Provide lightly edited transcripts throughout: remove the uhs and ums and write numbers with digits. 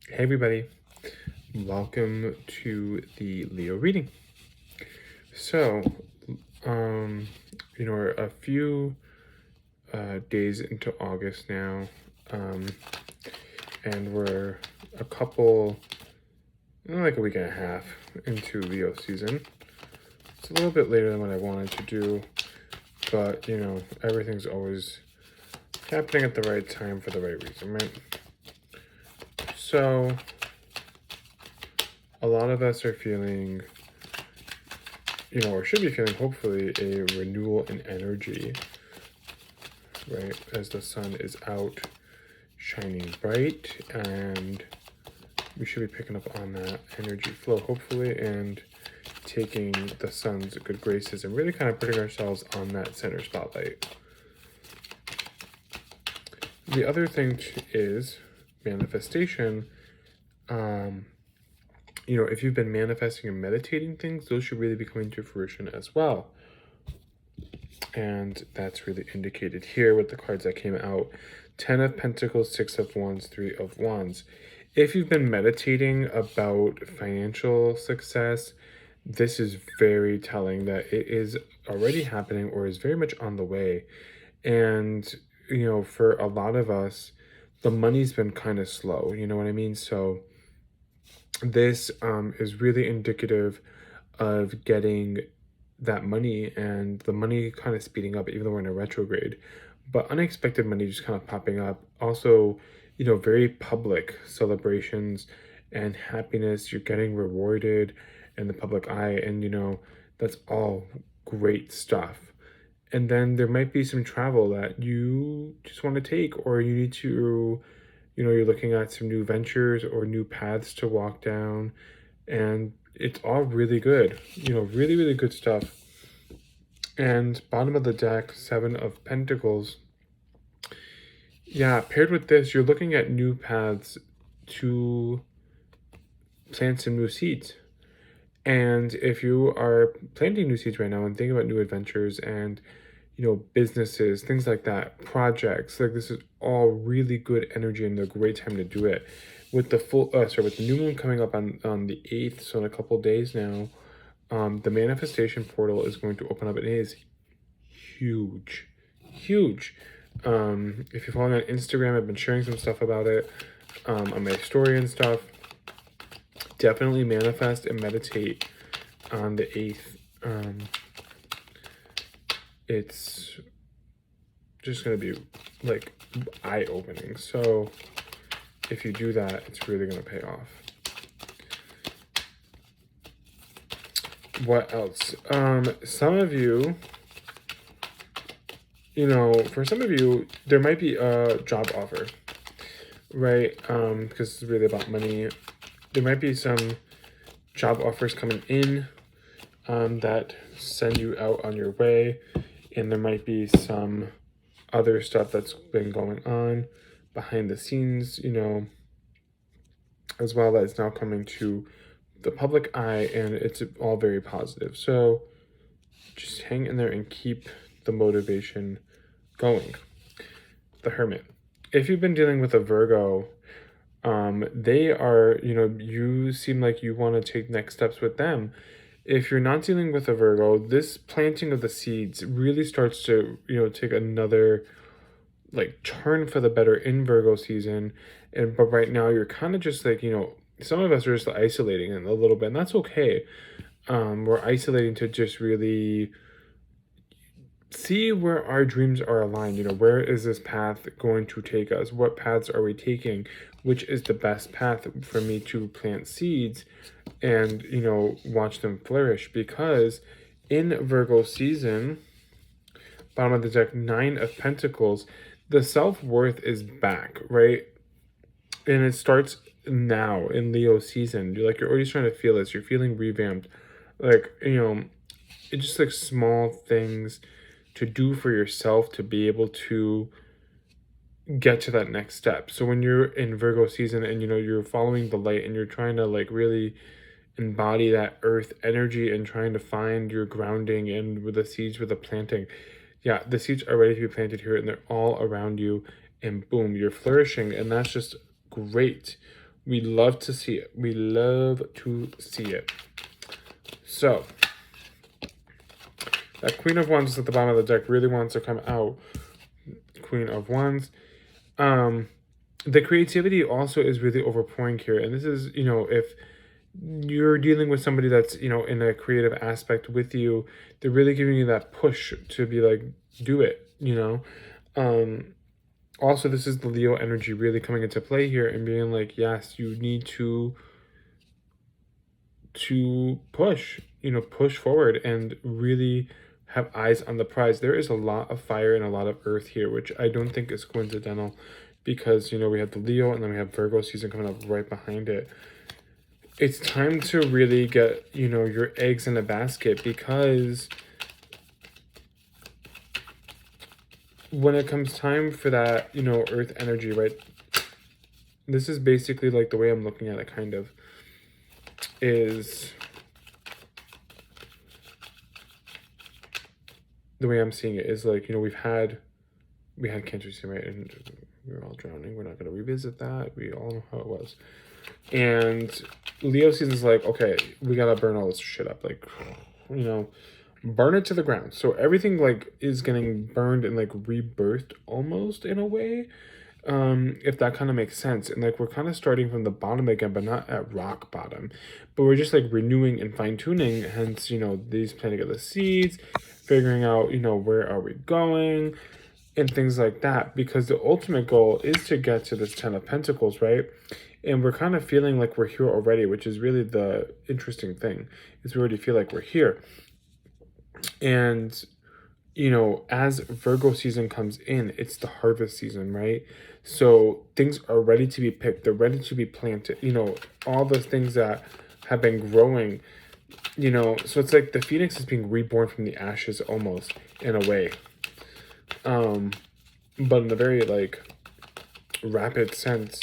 Hey everybody, welcome to the Leo reading. So, um, we're a few days into August now, um, and we're a couple, like a week and a half into Leo season. It's a little bit later than what I wanted to do, but everything's always happening at the right time for the right reason, right? So, a lot of us are feeling or should be feeling hopefully a renewal in energy, right? As the sun is out shining bright, and we should be picking up on that energy flow hopefully and taking the sun's good graces and really kind of putting ourselves on that center spotlight. The other thing is manifestation. If you've been manifesting and meditating things, those should really be coming to fruition as well. And that's really indicated here with the cards that came out. 10 of Pentacles, 6 of Wands, 3 of Wands. If you've been meditating about financial success, this is very telling that it is already happening or is very much on the way. And, for a lot of us, the money's been kind of slow, you know what I mean? So this is really indicative of getting that money and the money kind of speeding up, even though we're in a retrograde. But unexpected money just kind of popping up. Also, very public celebrations and happiness. You're getting rewarded in the public eye, and that's all great stuff. And then there might be some travel that you just want to take, or you need to, you're looking at some new ventures or new paths to walk down, and it's all really good, really, really good stuff. And bottom of the deck, 7 of Pentacles. Yeah, paired with this, you're looking at new paths to plant some new seeds. And if you are planting new seeds right now and thinking about new adventures and, businesses, things like that, projects, like this is all really good energy and a great time to do it. With the with the new moon coming up on the 8th, so in a couple days now, the manifestation portal is going to open up. It is huge. If you're following on Instagram, I've been sharing some stuff about it on my story and stuff. Definitely manifest and meditate on the 8th. It's just going to be like eye-opening. So if you do that, it's really going to pay off. What else? Some of you, for some of you, there might be a job offer, right? Because it's really about money. There might be some job offers coming in that send you out on your way, and there might be some other stuff that's been going on behind the scenes, as well, that is now coming to the public eye, and it's all very positive. So just hang in there and keep the motivation going. The Hermit. If you've been dealing with a Virgo, they are, you seem like you want to take next steps with them. If you're not dealing with a Virgo, this planting of the seeds really starts to, take another turn for the better in Virgo season. But right now you're kind of just like, some of us are just isolating a little bit, and that's okay. We're isolating to just really see where our dreams are aligned. Where is this path going to take us? What paths are we taking? Which is the best path for me to plant seeds and, watch them flourish? Because in Virgo season, bottom of the deck, 9 of Pentacles, the self-worth is back, right? And it starts now in Leo season. You're already starting to feel this. You're feeling revamped. It's just small things to do for yourself to be able to get to that next step. So when you're in Virgo season and you're following the light and you're trying to really embody that earth energy and trying to find your grounding and with the seeds, with the planting, yeah, the seeds are ready to be planted here and they're all around you, and boom, you're flourishing, and that's just great. We love to see it. We love to see it. So, that Queen of Wands at the bottom of the deck really wants to come out. Queen of Wands. The creativity also is really overpouring here. And this is, if you're dealing with somebody that's, in a creative aspect with you, they're really giving you that push to be like, do it, Also, this is the Leo energy really coming into play here and being like, yes, you need to push, push forward and really have eyes on the prize. There is a lot of fire and a lot of earth here, which I don't think is coincidental because, we have the Leo and then we have Virgo season coming up right behind it. It's time to really get, your eggs in a basket, because when it comes time for that, earth energy, right? This is basically like the way I'm looking at it, kind of, is the way I'm seeing it is like, we had Cancer season, right? And we were all drowning. We're not going to revisit that. We all know how it was. And Leo season's like, okay, we got to burn all this shit up. Like, burn it to the ground. So everything like is getting burned and like rebirthed almost in a way. If that kind of makes sense. And like we're kind of starting from the bottom again, but not at rock bottom. But we're just like renewing and fine-tuning, hence, these planting of the seeds, figuring out, where are we going, and things like that. Because the ultimate goal is to get to this 10 of Pentacles, right? And we're kind of feeling like we're here already, which is really the interesting thing, is we already feel like we're here. And as Virgo season comes in, it's the harvest season, right? So things are ready to be picked. They're ready to be planted. All the things that have been growing, so it's like the phoenix is being reborn from the ashes almost, in a way. But in a very like rapid sense.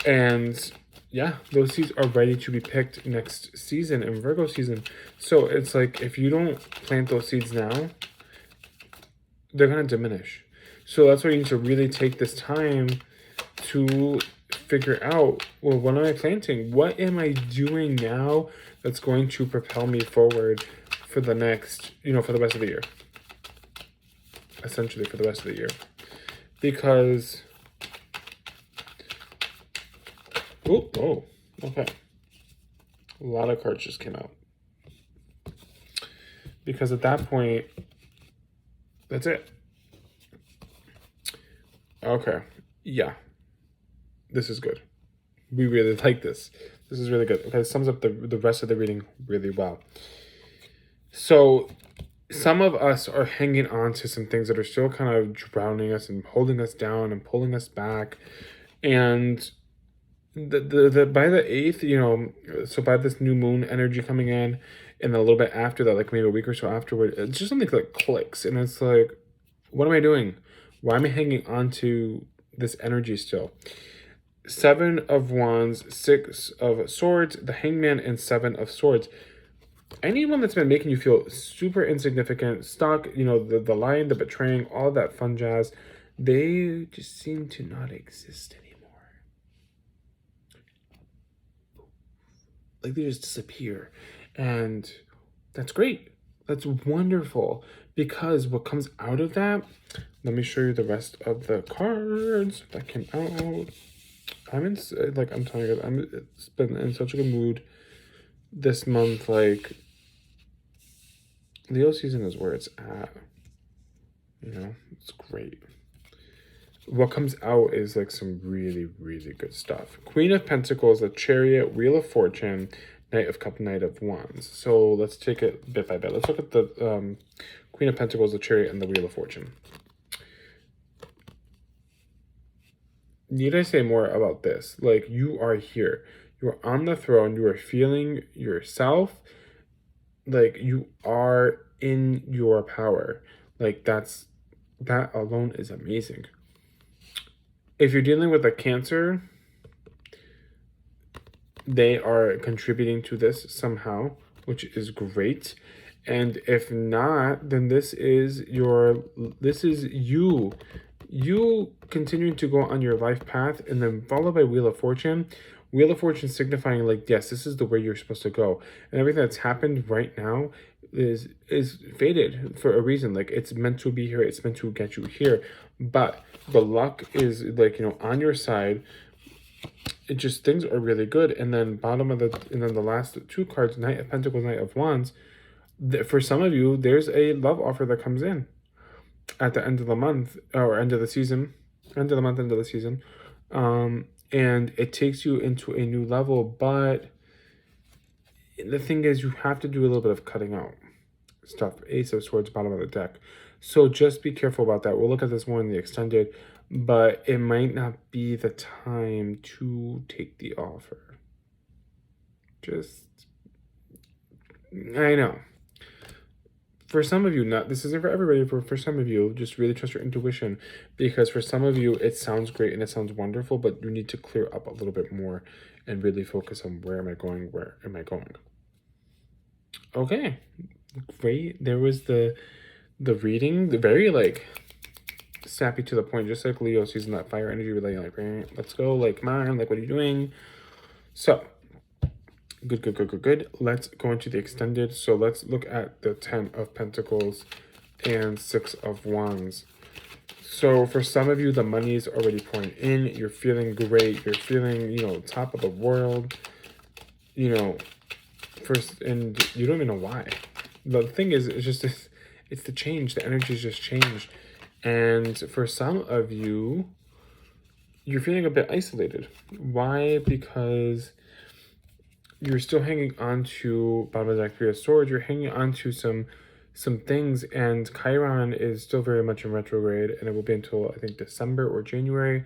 And yeah, those seeds are ready to be picked next season in Virgo season. So it's like, if you don't plant those seeds now, they're going to diminish. So that's why you need to really take this time to figure out, well, what am I planting? What am I doing now that's going to propel me forward for the next, for the rest of the year? Essentially for the rest of the year. Because, oh, okay. A lot of cards just came out. Because at that point, that's it. Okay. Yeah. This is good. We really like this. This is really good. Okay, it sums up the rest of the reading really well. So, some of us are hanging on to some things that are still kind of drowning us and holding us down and pulling us back. And the by the 8th, so by this new moon energy coming in, and a little bit after that, like maybe a week or so afterward, it's just something that clicks, and it's like, what am I doing? Why am I hanging on to this energy still? 7 of Wands, 6 of Swords, the Hangman, and 7 of Swords. Anyone that's been making you feel super insignificant, stuck, the lying, the betraying, all that fun jazz, they just seem to not exist anymore. Like they just disappear. And that's great. That's wonderful. Because what comes out of that, let me show you the rest of the cards that came out. I'm telling you, it's been in such a good mood this month. Like, Leo season is where it's at. It's great. What comes out is like some really, really good stuff. Queen of Pentacles, the Chariot, Wheel of Fortune, Knight of Cups, Knight of Wands. So let's take it bit by bit. Let's look at the Queen of Pentacles, the Chariot, and the Wheel of Fortune. Need I say more about this? Like, you are here. You are on the throne. You are feeling yourself. Like, you are in your power. Like, that alone is amazing. If you're dealing with a Cancer, they are contributing to this somehow, which is great. And if not, then this is you you continuing to go on your life path, and then followed by Wheel of Fortune. Wheel of Fortune signifying like, yes, this is the way you're supposed to go. And everything that's happened right now is fated for a reason. Like, it's meant to be here, it's meant to get you here. But the luck is like, on your side. It just, things are really good. And then the last two cards, Knight of Pentacles, Knight of Wands. For some of you, there's a love offer that comes in at the end of the month, or end of the season, end of the month, end of the season. And it takes you into a new level, but the thing is, you have to do a little bit of cutting out stuff. Ace of Swords, bottom of the deck. So just be careful about that. We'll look at this more in the extended, but it might not be the time to take the offer. I know. For some of you, this isn't for everybody, for some of you, just really trust your intuition, because for some of you, it sounds great and it sounds wonderful, but you need to clear up a little bit more and really focus on where am I going, where am I going. Okay, great. There was the reading, the very like snappy to the point, just like Leo season, that fire energy, really like, let's go, like, come on, like, what are you doing? So good. Let's go into the extended. So let's look at the 10 of Pentacles and 6 of Wands. So for some of you, the money is already pouring in. You're feeling great. You're feeling, top of the world. First, and you don't even know why. The thing is, it's the change. The energy's just changed. And for some of you, you're feeling a bit isolated. Why? Because you're still hanging on to bottom of the deck, 3 of Swords. You're hanging on to some things, and Chiron is still very much in retrograde, and it will be until, I think, December or January.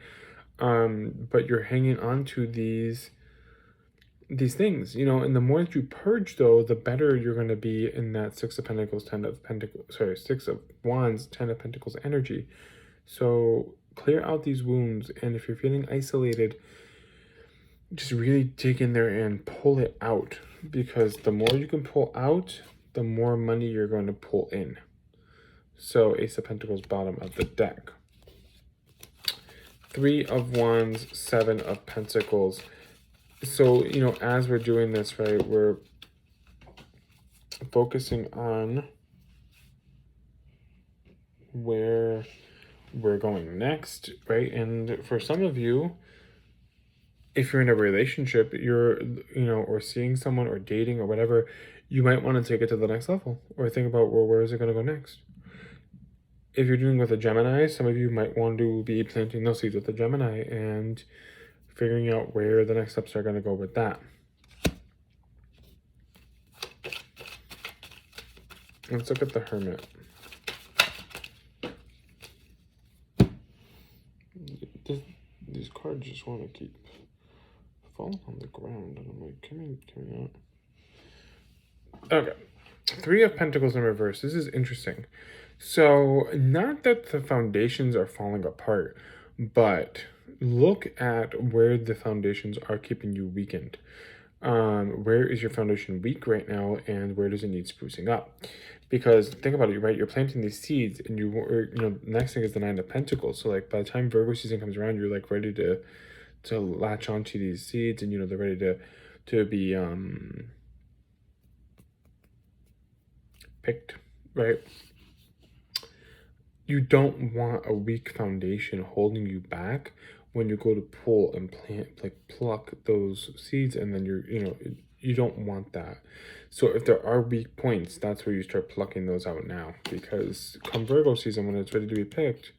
But you're hanging on to these things, and the more that you purge, though, the better you're going to be in that 6 of Pentacles, 6 of Wands, 10 of Pentacles energy. So clear out these wounds, and if you're feeling isolated, just really dig in there and pull it out, because the more you can pull out, the more money you're going to pull in. So Ace of Pentacles, bottom of the deck. 3 of Wands, 7 of Pentacles. So, as we're doing this, right, we're focusing on where we're going next, right? And for some of you, if you're in a relationship, you're, or seeing someone or dating or whatever, you might want to take it to the next level, or think about, well, where is it going to go next? If you're doing with a Gemini, some of you might want to be planting those seeds with a Gemini and figuring out where the next steps are going to go with that. Let's look at the Hermit. These cards just want to keep falling on the ground, and I'm like, can we not? Okay. 3 of Pentacles in reverse. This is interesting. So, not that the foundations are falling apart, but look at where the foundations are keeping you weakened. Where is your foundation weak right now, and where does it need sprucing up? Because think about it, right? You're planting these seeds, and next thing is the 9 of Pentacles. So, like, by the time Virgo season comes around, you're like ready to latch onto these seeds, and they're ready to be picked, right? You don't want a weak foundation holding you back when you go to pull and plant, like pluck those seeds, and then you don't want that. So if there are weak points, that's where you start plucking those out now, because come Virgo season, when it's ready to be picked,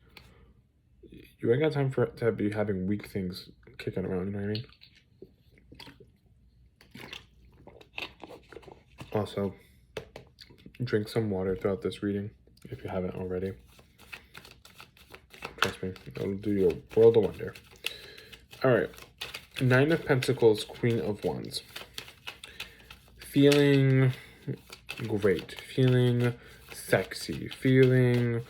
you ain't got time for it to be having weak things kicking around, you know what I mean? Also, drink some water throughout this reading if you haven't already. Trust me, it'll do you a world of wonder. All right, 9 of Pentacles, Queen of Wands. Feeling great, feeling sexy, feeling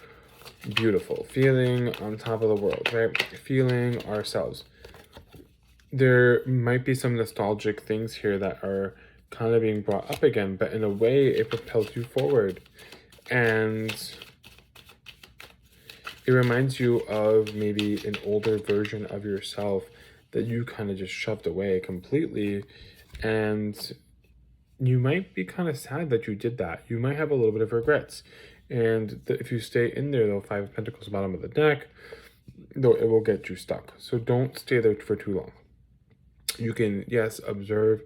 beautiful, feeling on top of the world, right? Feeling ourselves. There might be some nostalgic things here that are kind of being brought up again, but in a way it propels you forward. And It reminds you of maybe an older version of yourself that you kind of just shoved away completely. And you might be kind of sad that you did that. You might have a little bit of regrets. And if you stay in there, though, Five of Pentacles, bottom of the deck, though, it will get you stuck. So don't stay there for too long. You can, yes, observe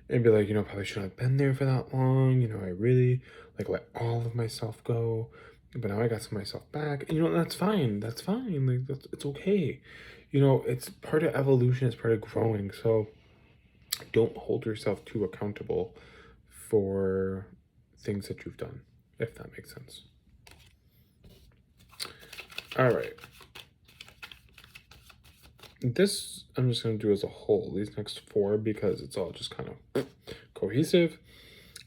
and be like, probably shouldn't have been there for that long. I really let all of myself go, but now I got some of myself back. And that's fine. That's fine. It's okay. It's part of evolution. It's part of growing. So don't hold yourself too accountable for things that you've done, if that makes sense. All right. This I'm just going to do as a whole, these next 4, because it's all just kind of cohesive.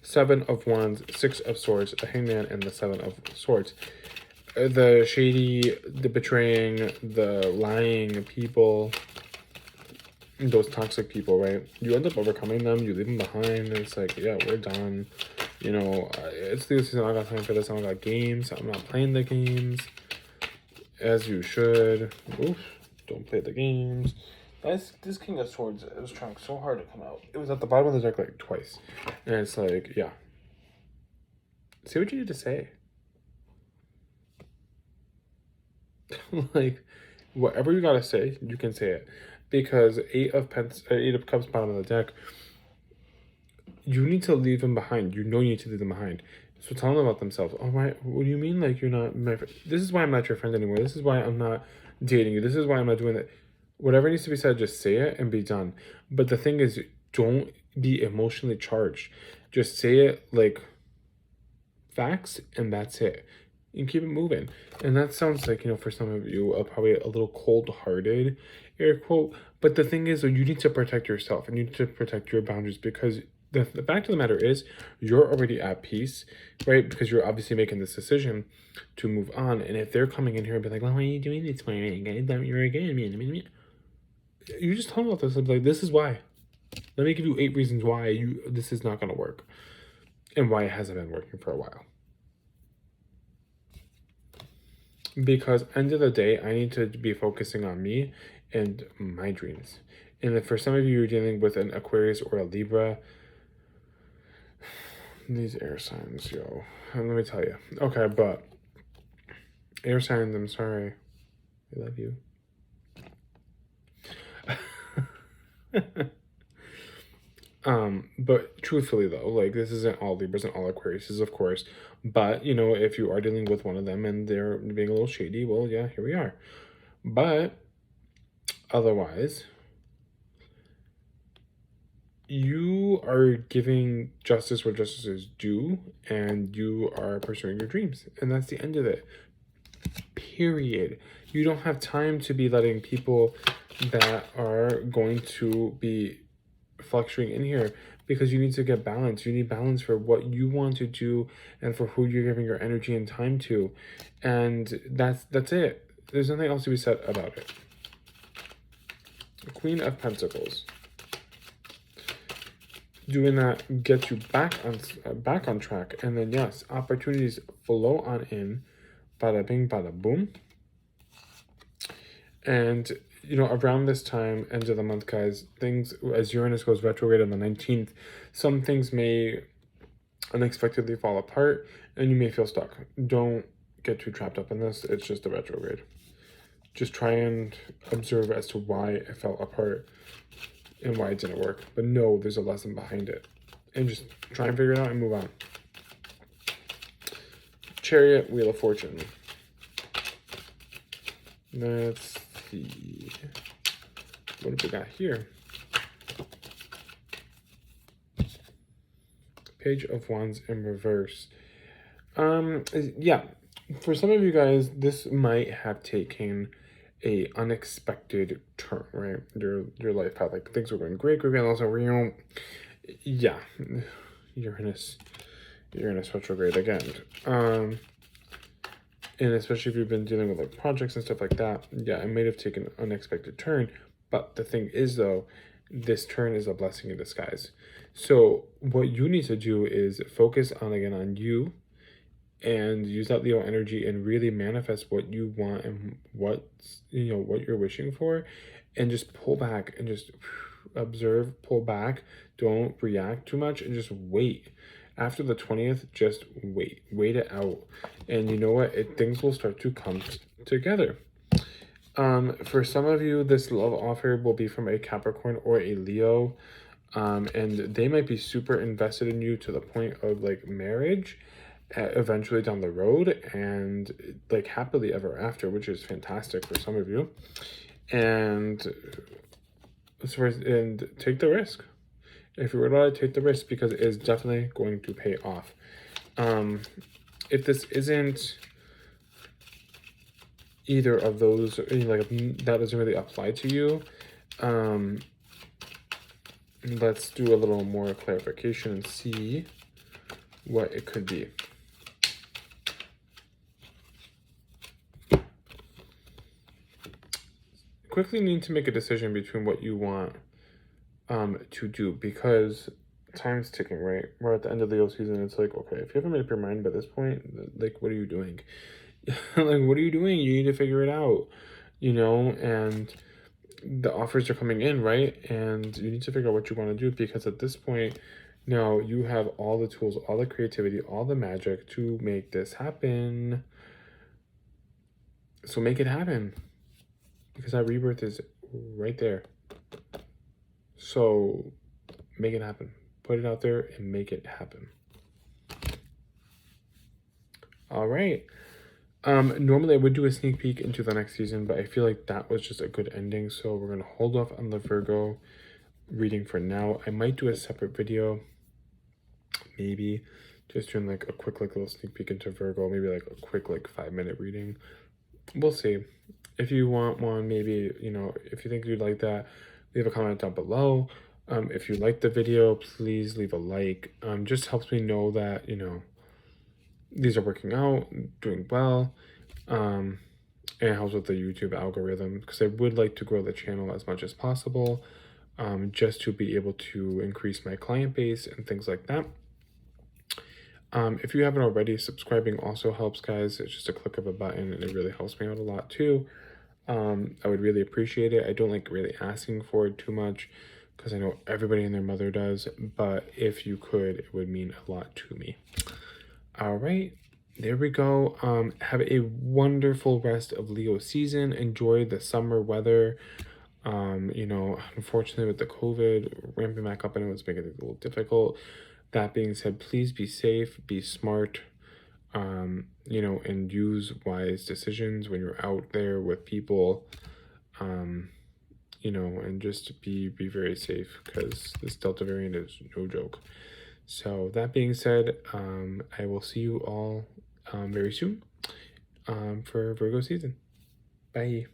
7 of Wands, 6 of Swords, the Hangman, and the 7 of Swords. The shady, the betraying, the lying people, those toxic people, right? You end up overcoming them, you leave them behind, and it's like, yeah, we're done. It's the season, I got time for this, I don't got games, I'm not playing the games, as you should. Oof, don't play the games. This King of Swords, it was trying so hard to come out. It was at the bottom of the deck twice. And it's like, yeah. Say what you need to say. Whatever you gotta say, you can say it. Because 8 of Cups, bottom of the deck, you need to leave them behind. You need to leave them behind. So tell them about themselves. Oh, my, what do you mean, you're not my friend? This is why I'm not your friend anymore. This is why I'm not dating you. This is why I'm not doing that. Whatever needs to be said, just say it and be done. But the thing is, don't be emotionally charged. Just say it like facts, and that's it. And keep it moving. And that sounds like, for some of you, probably a little cold-hearted, air quote. But the thing is, you need to protect yourself, and you need to protect your boundaries, because the fact of the matter is, you're already at peace, right? Because you're obviously making this decision to move on. And if they're coming in here and be like, well, why are you doing this for me? You're again, you just tell them about this. Like, this is why. Let me give you 8 reasons why this is not going to work, and why it hasn't been working for a while. Because end of the day, I need to be focusing on me and my dreams. And if for some of you, you're dealing with an Aquarius or a Libra, these air signs, yo, let me tell you. Okay, but air signs, I'm sorry. I love you. But truthfully though, this isn't all Libras and all Aquariuses, of course. But, if you are dealing with one of them and they're being a little shady, well, yeah, here we are. But otherwise, you are giving justice where justice is due, and you are pursuing your dreams. And that's the end of it. Period. You don't have time to be letting people that are going to be fluctuating in here, because you need to get balance. You need balance for what you want to do and for who you're giving your energy and time to. And that's it. There's nothing else to be said about it. The Queen of Pentacles. Doing that gets you back on track. And then, yes, opportunities flow on in. Bada bing, bada boom. And around this time, end of the month, guys, things, as Uranus goes retrograde on the 19th, some things may unexpectedly fall apart, and you may feel stuck. Don't get too trapped up in this. It's just a retrograde. Just try and observe as to why it fell apart and why it didn't work. But no, there's a lesson behind it. And just try and figure it out and move on. Chariot, Wheel of Fortune. Let's see. What have we got here? Page of Wands in reverse. Yeah, for some of you guys, this might have taken a unexpected turn, right? Your life path, things were going great, and also yeah, Uranus retrograde again. And especially if you've been dealing with projects and stuff like that, yeah, it may have taken an unexpected turn. But the thing is, though, this turn is a blessing in disguise. So what you need to do is focus on you and use that Leo energy and really manifest what you want and what's, what you're wishing for, and just pull back and just observe, pull back, don't react too much, and just wait. After the 20th, just wait it out. And you know what? Things will start to come together. For some of you, this love offer will be from a Capricorn or a Leo. And they might be super invested in you to the point of like marriage eventually down the road, and like happily ever after, which is fantastic for some of you. And take the risk. If you were to take the risk, because it is definitely going to pay off. If this isn't either of those, like that doesn't really apply to you, let's do a little more clarification and see what it could be. Quickly need to make a decision between what you want to do, because time's ticking, right? We're at the end of the Leo season. It's like, okay, if you haven't made up your mind by this point, like, what are you doing? Like, what are you doing? You need to figure it out, and the offers are coming in, right? And you need to figure out what you want to do, because at this point, now you have all the tools, all the creativity, all the magic to make this happen. So make it happen, because that rebirth is right there. So make it happen. Put it out there and make it happen. All right. Normally I would do a sneak peek into the next season, but I feel like that was just a good ending. So we're going to hold off on the Virgo reading for now. I might do a separate video, maybe just doing like a quick like little sneak peek into Virgo, maybe like a quick like 5-minute reading. We'll see. If you want one, maybe, if you think you'd like that, leave a comment down below. If you like the video, please leave a like. Just helps me know that, these are working out, doing well, and it helps with the YouTube algorithm, because I would like to grow the channel as much as possible, just to be able to increase my client base and things like that. If you haven't already, subscribing also helps, guys. It's just a click of a button, and it really helps me out a lot too. I would really appreciate it. I don't like really asking for it too much, because I know everybody and their mother does, but if you could, it would mean a lot to me. All right, there we go. Have a wonderful rest of Leo season. Enjoy the summer weather. Unfortunately with the COVID ramping back up, and it was making it a little difficult. That being said, please be safe, be smart, and use wise decisions when you're out there with people, and just be very safe, because this Delta variant is no joke. So that being said, I will see you all very soon for Virgo season. Bye.